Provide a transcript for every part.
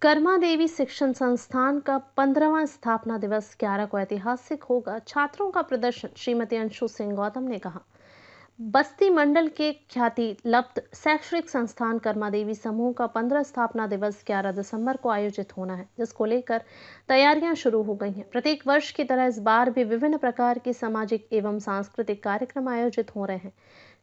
कर्मा देवी शिक्षण संस्थान का 15वां स्थापना दिवस 11 को ऐतिहासिक होगा। छात्रों का प्रदर्शन। श्रीमती अंशु सिंह गौतम ने कहा, बस्ती मंडल के ख्याति लब्ध शैक्षणिक संस्थान कर्मा देवी समूह का 15 स्थापना दिवस 11 दिसंबर को आयोजित होना है, जिसको लेकर तैयारियां शुरू हो गई हैं। प्रत्येक वर्ष की तरह इस बार भी विभिन्न प्रकार के सामाजिक एवं सांस्कृतिक कार्यक्रम आयोजित हो रहे हैं।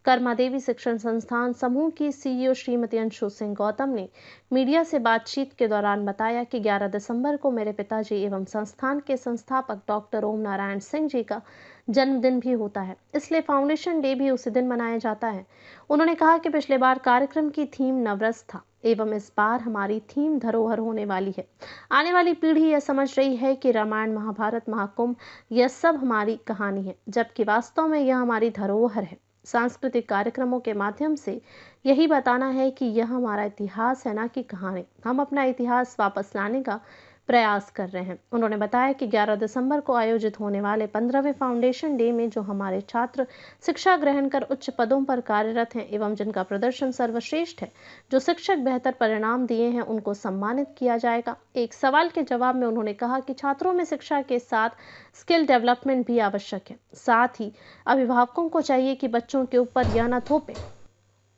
कर्मा देवी शिक्षण संस्थान समूह की सीईओ श्रीमती अंशु सिंह गौतम ने मीडिया से बातचीत के दौरान बताया कि 11 दिसंबर को मेरे पिताजी एवं संस्थान के संस्थापक डॉक्टर ओम नारायण सिंह जी का जन्मदिन भी होता है, इसलिए फाउंडेशन डे भी उसी दिन मनाया जाता है। उन्होंने कहा कि पिछले बार कार्यक्रम की थीम नवरस था एवं इस बार हमारी थीम धरोहर होने वाली है। आने वाली पीढ़ी यह समझ रही है कि रामायण, महाभारत, महाकुंभ यह सब हमारी कहानी है, जबकि वास्तव में यह हमारी धरोहर है। सांस्कृतिक कार्यक्रमों के माध्यम से यही बताना है कि यह हमारा इतिहास है, ना कि कहानी। हम अपना इतिहास वापस लाने का प्रयास कर रहे हैं। उन्होंने बताया कि 11 दिसंबर को आयोजित होने वाले 15वें फाउंडेशन डे में जो हमारे छात्र शिक्षा ग्रहण कर उच्च पदों पर कार्यरत हैं एवं जिनका प्रदर्शन सर्वश्रेष्ठ है, जो शिक्षक बेहतर परिणाम दिए हैं, उनको सम्मानित किया जाएगा। एक सवाल के जवाब में उन्होंने कहा कि छात्रों में शिक्षा के साथ स्किल डेवलपमेंट भी आवश्यक है। साथ ही अभिभावकों को चाहिए कि बच्चों के ऊपर यह न थोपे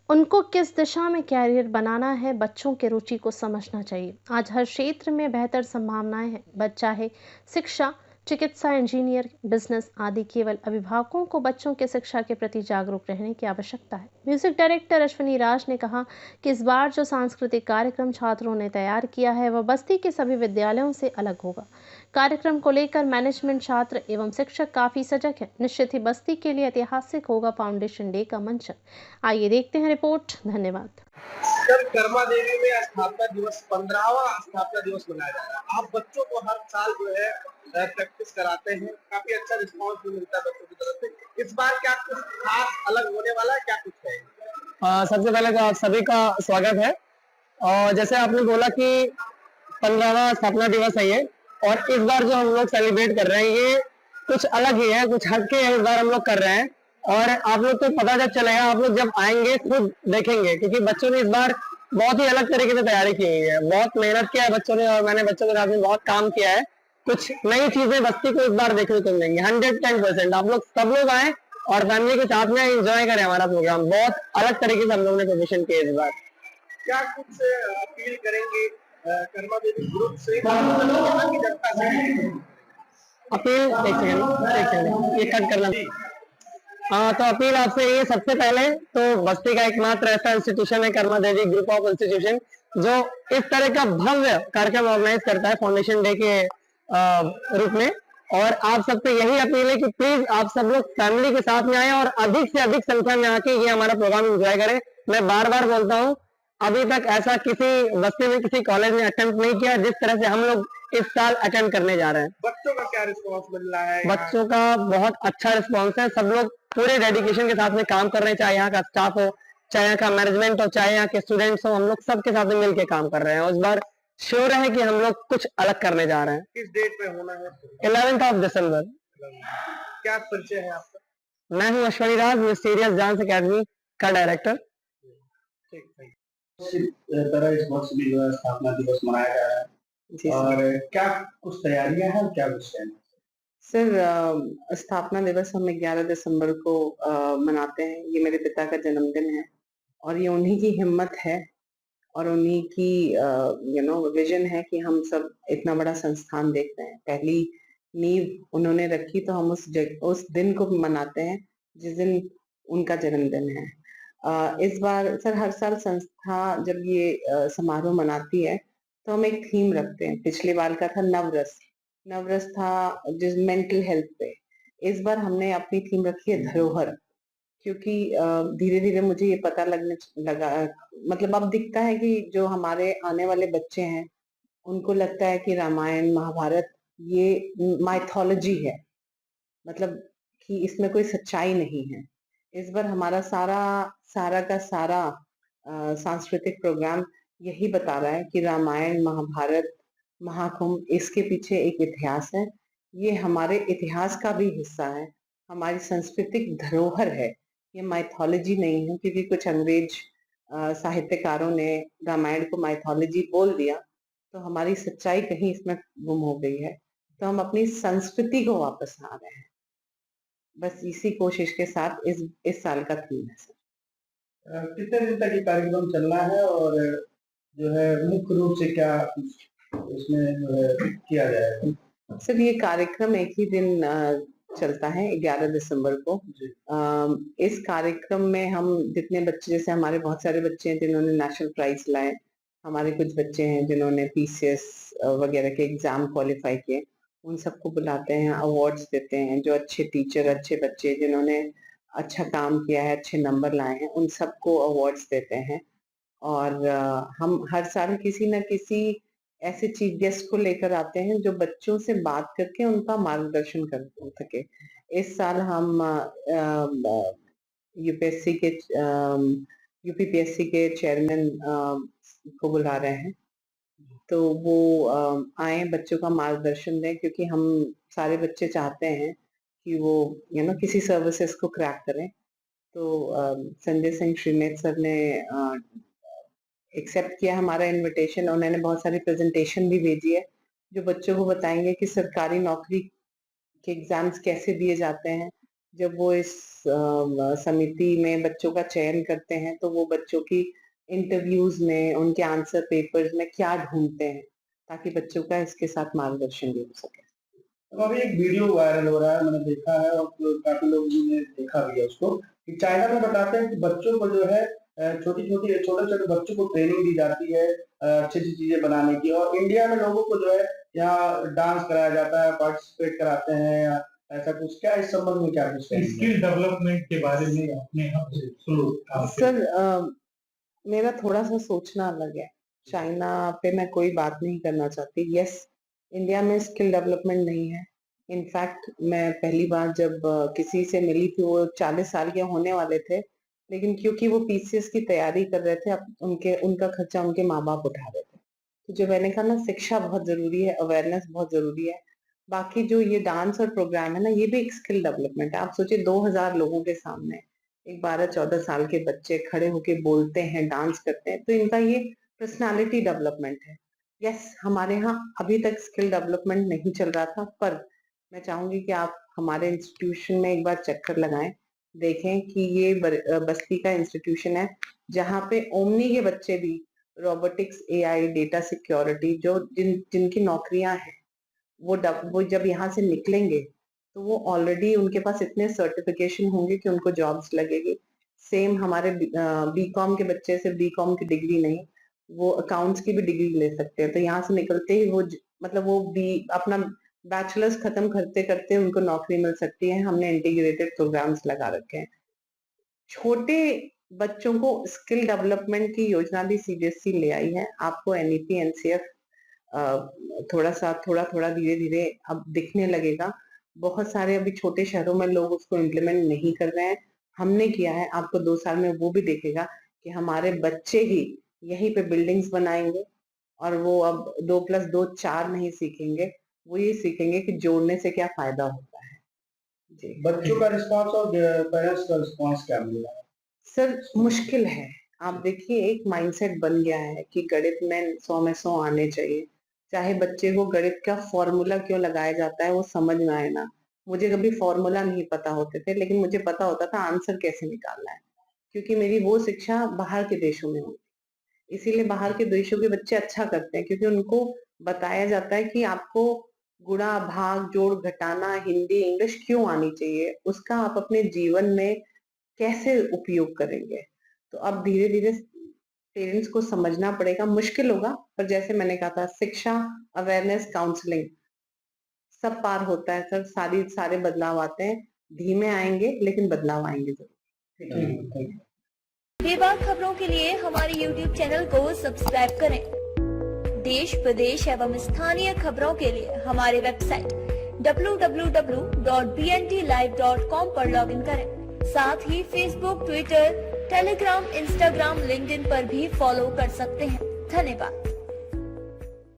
उनको किस दिशा में कैरियर बनाना है, बच्चों के रुचि को समझना चाहिए। आज हर क्षेत्र में बेहतर संभावनाएं हैं, बच्चा है शिक्षा, चिकित्सा, इंजीनियर, बिजनेस आदि। केवल अभिभावकों को बच्चों के शिक्षा के प्रति जागरूक रहने की आवश्यकता है। म्यूजिक डायरेक्टर अश्विनी राज ने कहा कि इस बार जो सांस्कृतिक कार्यक्रम छात्रों ने तैयार किया है वह बस्ती के सभी विद्यालयों से अलग होगा। कार्यक्रम को लेकर मैनेजमेंट, छात्र एवं शिक्षक काफी सजग है। निश्चित ही बस्ती के लिए ऐतिहासिक होगा फाउंडेशन डे का मंचन। आइए देखते हैं रिपोर्ट। धन्यवाद। सर, कर्मा देवी में स्थापना दिवस 15वां स्थापना दिवस मनाया जा रहा है। आप बच्चों को हर साल जो है प्रैक्टिस कराते हैं, काफी अच्छा रिस्पांस भी मिलता है बच्चों की तरफ से। इस बार क्या कुछ खास अलग होने वाला है, क्या कुछ है? सबसे पहले तो आप सभी का स्वागत है। और जैसे आपने बोला कि 15वां स्थापना दिवस है ये, और इस बार जो हम लोग सेलिब्रेट कर रहे हैं ये कुछ अलग ही है, कुछ हटके है, इस बार हम लोग कर रहे हैं। और आप लोग को पता जब चलेगा, आप लोग जब आएंगे खुद देखेंगे, क्योंकि बच्चों ने इस बार बहुत ही अलग तरीके से तैयारी की हुई है, बहुत मेहनत किया है बच्चों ने, और मैंने बच्चों के साथ में बहुत काम किया है। कुछ नई चीजें बस्ती को इस बार देखने को मिलेंगी 110%। आप लोग सब लोग आए और फैमिली के साथ में एंजॉय करें हमारा प्रोग्राम। बहुत अलग तरीके से हम लोगों ने प्रोजेक्शन किया इस बार। क्या कुछ अपील करेंगे कर्मा देवी ग्रुप से यहाँ की जनता से? अपील, एक सेकंड ये कट करना। हाँ, तो अपील आपसे ये, सबसे पहले तो बस्ती का एकमात्र ऐसा इंस्टीट्यूशन है कर्मा देवी ग्रुप ऑफ इंस्टीट्यूशन, जो इस तरह का भव्य कार्यक्रम ऑर्गेनाइज करता है फाउंडेशन डे के रूप में। और आप सबसे यही अपील है कि प्लीज आप सब लोग फैमिली के साथ में आए और अधिक से अधिक संख्या में आके ये हमारा प्रोग्राम एंजॉय करें। मैं बार बार बोलता हूँ, अभी तक ऐसा किसी बस्ती में, किसी कॉलेज ने अटेम्प्ट नहीं किया जिस तरह से हम लोग इस साल अटेम्प्ट करने जा रहे हैं। बच्चों का क्या रिस्पांस मिल रहा है? बच्चों का बहुत अच्छा रिस्पांस है। सब लोग पूरे डेडिकेशन के साथ में काम कर रहे हैं, चाहे यहाँ का स्टाफ हो, चाहे यहाँ का मैनेजमेंट हो, चाहे यहाँ के स्टूडेंट्स हो। हम लोग सबके साथ में मिलकर काम कर रहे हैं। उस बार श्योर है कि हम लोग कुछ अलग करने जा रहे हैं। किस डेट पे होना है? 11 दिसंबर। क्या परिचय है आपका? मैं हूँ अश्विनी राज, मिस्टीरियस डांस अकेडमी का डायरेक्टर। ठीक। तरह इस वर्ष भी जो है स्थापना दिवस मनाया जा रहा है, और क्या कुछ तैयारियां हैं, क्या कुछ है? सर, स्थापना दिवस हम 11 दिसंबर को मनाते हैं। ये मेरे पिता का जन्मदिन है और ये उन्हीं की हिम्मत है और उन्हीं की विजन है कि हम सब इतना बड़ा संस्थान देख रहे हैं। पहली नींव उन्होंने रखी, तो हम उस दिन को मनाते हैं जिस दिन उनका जन्मदिन है। इस बार सर, हर साल संस्था जब ये समारोह मनाती है तो हम एक थीम रखते हैं। पिछले बार का था नवरस था जिस मेंटल हेल्थ पे। इस बार हमने अपनी थीम रखी है धरोहर, क्योंकि धीरे धीरे मुझे ये पता लगने लगा, मतलब अब दिखता है कि जो हमारे आने वाले बच्चे हैं उनको लगता है कि रामायण, महाभारत ये माइथोलॉजी है, मतलब कि इसमें कोई सच्चाई नहीं है। इस बार हमारा सारा का सारा सांस्कृतिक प्रोग्राम यही बता रहा है कि रामायण, महाभारत, महाकुंभ, इसके पीछे एक इतिहास है। ये हमारे इतिहास का भी हिस्सा है, हमारी सांस्कृतिक धरोहर है। ये माइथोलॉजी नहीं है, क्योंकि कुछ अंग्रेज साहित्यकारों ने रामायण को माइथोलॉजी बोल दिया, तो हमारी सच्चाई कहीं इसमें गुम हो गई है। तो हम अपनी संस्कृति को वापस ला रहे हैं। बस इसी कोशिश के साथ इस साल का थीम है सर। कितने दिन तक ये कार्यक्रम चलना है और जो है मुख्य रूप से क्या इसमें जो है किया जाएगा? सर ये कार्यक्रम एक ही दिन चलता है 11 दिसंबर को। इस कार्यक्रम में हम जितने बच्चे, जैसे हमारे बहुत सारे बच्चे हैं जिन्होंने नेशनल प्राइज लाए, हमारे कुछ बच्चे हैं जिन्होंने पीसीएस वगैरह के एग्जाम क्वालिफाई किए, उन सबको बुलाते हैं, अवार्ड्स देते हैं। जो अच्छे टीचर, अच्छे बच्चे जिन्होंने अच्छा काम किया है, अच्छे नंबर लाए हैं, उन सबको अवार्ड्स देते हैं। और हम हर साल किसी न किसी ऐसे चीफ गेस्ट को लेकर आते हैं जो बच्चों से बात करके उनका मार्गदर्शन कर सके। इस साल हम यूपीएससी के यूपीपीएससी के चेयरमैन को बुला रहे हैं, तो वो आए, बच्चों का मार्गदर्शन दें, क्योंकि हम सारे बच्चे चाहते हैं कि वो किसी सर्विसेज को क्रैक करें। तो संजय सिंह श्रीनेत सर ने एक्सेप्ट किया हमारा इनविटेशन। उन्होंने बहुत सारी प्रेजेंटेशन भी भेजी है जो बच्चों को बताएंगे कि सरकारी नौकरी के एग्जाम्स कैसे दिए जाते हैं। जब वो इस समिति में बच्चों का चयन करते हैं तो वो बच्चों की इंटरव्यूज में, उनके आंसर पेपर्स में क्या ढूंढते हैं, ताकि बच्चों का इसके साथ मार्गदर्शन भी हो सके। तो अभी एक वीडियो वायरल हो रहा है, मैंने देखा है और काफी लोगों ने देखा भी है उसको, कि चाइना में बताते हैं कि बच्चों को जो है छोटे छोटे बच्चों को ट्रेनिंग दी जाती है अच्छी अच्छी चीजें बनाने की, और इंडिया में लोगों को जो है यहाँ डांस कराया जाता है, पार्टिसिपेट कराते हैं या ऐसा कुछ। क्या इस संबंध में क्या कुछ स्किल डेवलपमेंट के बारे में अपने सर मेरा थोड़ा सा सोचना अलग है। चाइना पे मैं कोई बात नहीं करना चाहती। यस, इंडिया में स्किल डेवलपमेंट नहीं है। इनफैक्ट मैं पहली बार जब किसी से मिली थी, वो 40 साल के होने वाले थे, लेकिन क्योंकि वो पीसीएस की तैयारी कर रहे थे, उनका खर्चा उनके माँ बाप उठा रहे थे। तो जो मैंने कहा ना, शिक्षा बहुत जरूरी है, अवेयरनेस बहुत जरूरी है। बाकी जो ये डांस और प्रोग्राम है ना, ये भी एक स्किल डेवलपमेंट है। आप सोचिए 2000 लोगों के सामने एक 12-14 साल के बच्चे खड़े होके बोलते हैं, डांस करते हैं, तो इनका ये पर्सनालिटी डेवलपमेंट है। यस, हमारे यहाँ अभी तक स्किल डेवलपमेंट नहीं चल रहा था, पर मैं चाहूंगी कि आप हमारे इंस्टीट्यूशन में एक बार चक्कर लगाएं, देखें कि ये बस्ती का इंस्टीट्यूशन है जहाँ पे ओमनी के बच्चे भी रोबोटिक्स, एआई, डेटा सिक्योरिटी, जो जिनकी नौकरियां हैं, वो जब यहाँ से निकलेंगे तो वो ऑलरेडी उनके पास इतने सर्टिफिकेशन होंगे कि उनको जॉब्स लगेगी। सेम हमारे बीकॉम के बच्चे सिर्फ बीकॉम की डिग्री नहीं, वो अकाउंट्स की भी डिग्री ले सकते हैं। तो यहाँ से निकलते ही वो अपना बैचलर्स खत्म करते करते उनको नौकरी मिल सकती है। हमने इंटीग्रेटेड प्रोग्राम्स लगा रखे हैं। छोटे बच्चों को स्किल डेवलपमेंट की योजना भी सीबीएसई ले आई है। आपको एनईपी, एनसीएफ थोड़ा धीरे धीरे अब दिखने लगेगा। बहुत सारे अभी छोटे शहरों में लोग उसको इम्प्लीमेंट नहीं कर रहे हैं, हमने किया है। आपको 2 साल में वो भी दिखेगा कि हमारे बच्चे ही यहीं पे बिल्डिंग्स बनाएंगे, और वो अब 2+2 4 नहीं सीखेंगे, वो ये सीखेंगे कि जोड़ने से क्या फायदा होता है। जी, बच्चों का रिस्पांस और पेरेंट्स का रिस्पांस क्या मिला? सर मुश्किल है। आप देखिए, एक माइंडसेट बन गया है कि गणित में 100 में 100 आने चाहिए। चाहे बच्चे को गणित का फॉर्मूला क्यों लगाया जाता है वो समझ में आए ना। मुझे कभी फॉर्मूला नहीं पता होते थे, लेकिन मुझे पता होता था आंसर कैसे निकालना है, क्योंकि मेरी वो शिक्षा बाहर के देशों में होती। इसीलिए बाहर के देशों के बच्चे अच्छा करते हैं, क्योंकि उनको बताया जाता है कि आपको गुणा, भाग, जोड़, घटाना, हिंदी, इंग्लिश क्यों आनी चाहिए, उसका आप अपने जीवन में कैसे उपयोग करेंगे। तो अब धीरे धीरे पेरेंट्स को समझना पड़ेगा। मुश्किल होगा, पर जैसे मैंने कहा था, शिक्षा, अवेयरनेस, काउंसलिंग सब पार होता है सर। सारे बदलाव आते हैं, धीमे आएंगे लेकिन बदलाव आएंगे जरूर। बेबाक खबरों के लिए हमारे YouTube चैनल को सब्सक्राइब करें। देश, प्रदेश एवं स्थानीय खबरों के लिए हमारे वेबसाइट www.bntlive.com पर लॉगिन करें। साथ ही Facebook, Twitter, Telegram, Instagram, LinkedIn पर भी फॉलो कर सकते हैं। धन्यवाद।